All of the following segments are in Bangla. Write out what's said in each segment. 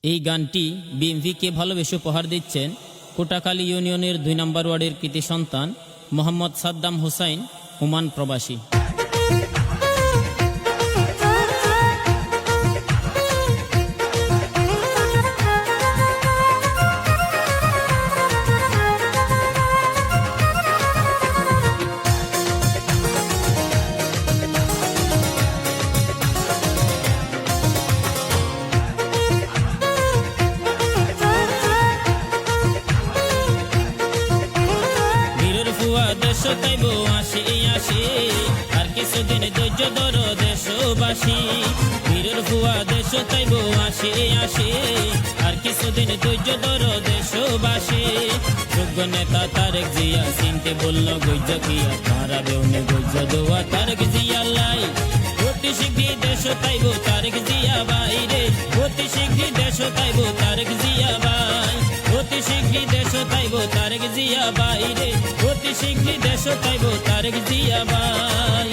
এই গানটি বিএমভিকে ভালোবেসে উপহার দিচ্ছেন কোটাখালী ইউনিয়নের ২ নম্বর ওয়ার্ডের কৃতি সন্তান মোহাম্মদ সাদ্দাম হোসাইন, ওমান প্রবাসী। দেশ তাইব আসে আসে আর কিছুদিন ধৈর্য ধর দেশবাসী। বীরের ভুয়া দেশ তাইব আসে আসে আর কিছুদিন ধৈর্য ধর দেশবাসী। যোগ্য নেতা তারেক জিয়া চিনতে বলল গৈজ কিয়া, তারা বেউনে গৈজ দোয়া তারেক জিয়া লাই। অতি শীঘ্রই দেশ তাইব তারেক জিয়া বাইরে, অতি শীঘ্রই দেশ তাইব তারেক জিয়া বাই। অতি শীঘ্রই দেশ তাইব তারেক জিয়া বাইরে, অতি শীঘ্রই দেশ তাইব তারেক জিয়া বাই।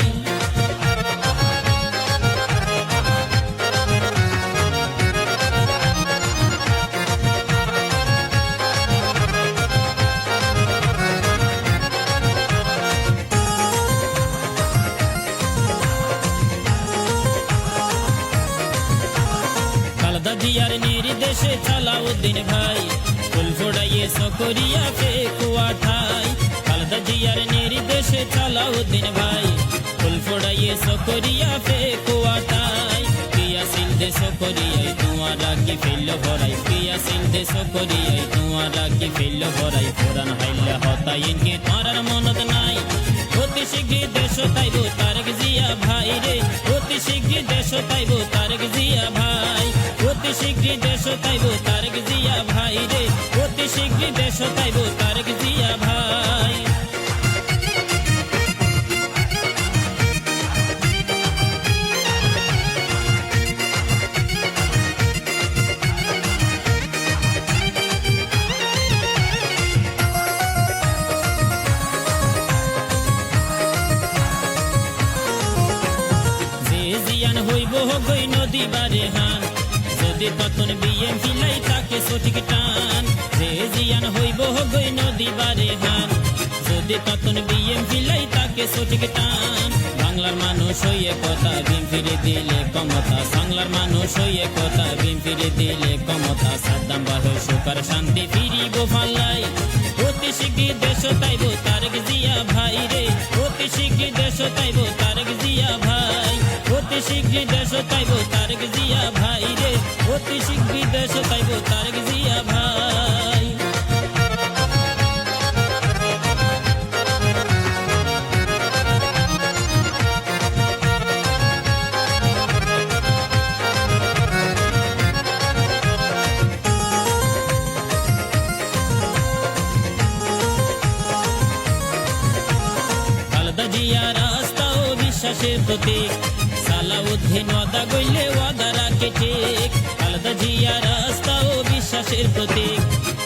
খালেদা জিয়ার নির্দেশে সালাউদ্দিন ভাই ফুল ফোড়াইয়ে সকরিয়া ফেকুয়া ঠাই। খালেদা জিয়ার নির্দেশে সালাউদ্দিন ভাই ফুল ফোড়াইয়ে সকরিয়া ফেকুয়া ঠাই। পিয়াসিল দে সকরিয়ায় ধোঁয়া রাখি ফেলল ভরাই, পিয়াসিল দে সকরিয়ায় ধোঁয়া রাখি ফেলল ভরাই। কোরআন হাইলে হতাইনকে তারার মনত নাই, অতি শীঘ্রই দেশ তাইব তারেক জিয়া ভাই রে, অতি শীঘ্রই দেশ তাইব তারেক জিয়া ভাই। অতি শীঘ্রই দেশ তাইব তারেক জিয়া ভাই রে, অতি শীঘ্রই দেশ তাইব তারেক জিয়া ভাই। জিয়ান হইব গই নদী বারে হান, যদি ততন বিএমপি লাই তাকে সঠিক টান। যে জিয়ান হইব গই নদী বারে হান, যদি ততন বিএমপি লাই তাকে সঠিক টান। বাংলার মানুষ হইয়ে কথা বিএমপিরে দিলে ক্ষমতা, বাংলার মানুষ হইয়ে কথা বিএমপিরে দিলে ক্ষমতা। সাদ্দাম বাহে সুকার শান্তি ফিরিব ফাল্লাই, অতি শীঘ্রই দেশ তাইব তারেক জিয়া ভাই রে, অতি শীঘ্রই দেশ তাইব তারেক জিয়া ভাই। অতি শীঘ্রই দেশ তাইব তারেক জিয়া ভাই রে, অতি শীঘ্রই দেশ তাইব তারেক জিয়া ভাই। খালেদা জিয়া রাস্তা ও বিশ্বাসের প্রতীক, সালাউদ্দিন ওয়াদা গইলে ওয়াদা রাখে ঠিক। খালেদা জিয়া রাস্তা ও বিশ্বাসের প্রতীক,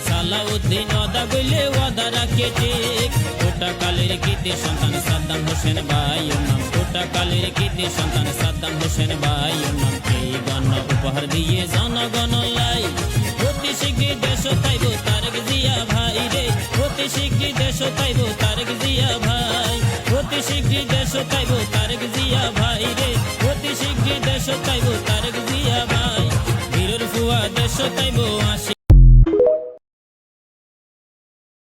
সালাউদ্দিন ওয়াদা গইলে ওয়াদা রাখে ঠিক। কোটাখালীর কৃতি সন্তান সাদ্দাম হোসেন ভাই ওর নাম, কোটাখালীর কৃতি সন্তান সাদ্দাম হোসেন ভাই ওর নাম। এই গান উপহার দিয়ে জনগণ লাই, অতি শীঘ্রই দেশ তাইব তারেক জিয়া ভাই রে, অতি শীঘ্রই দেশ তাইব তারেক জিয়া ভাই। অতি শীঘ্রই দেশ তাইব তারেক জিয়া ভাই রে, অতি শীঘ্রই দেশ তাইব তারেক জিয়া ভাই। বীরের ভুয়া দেশ তাইব আসে।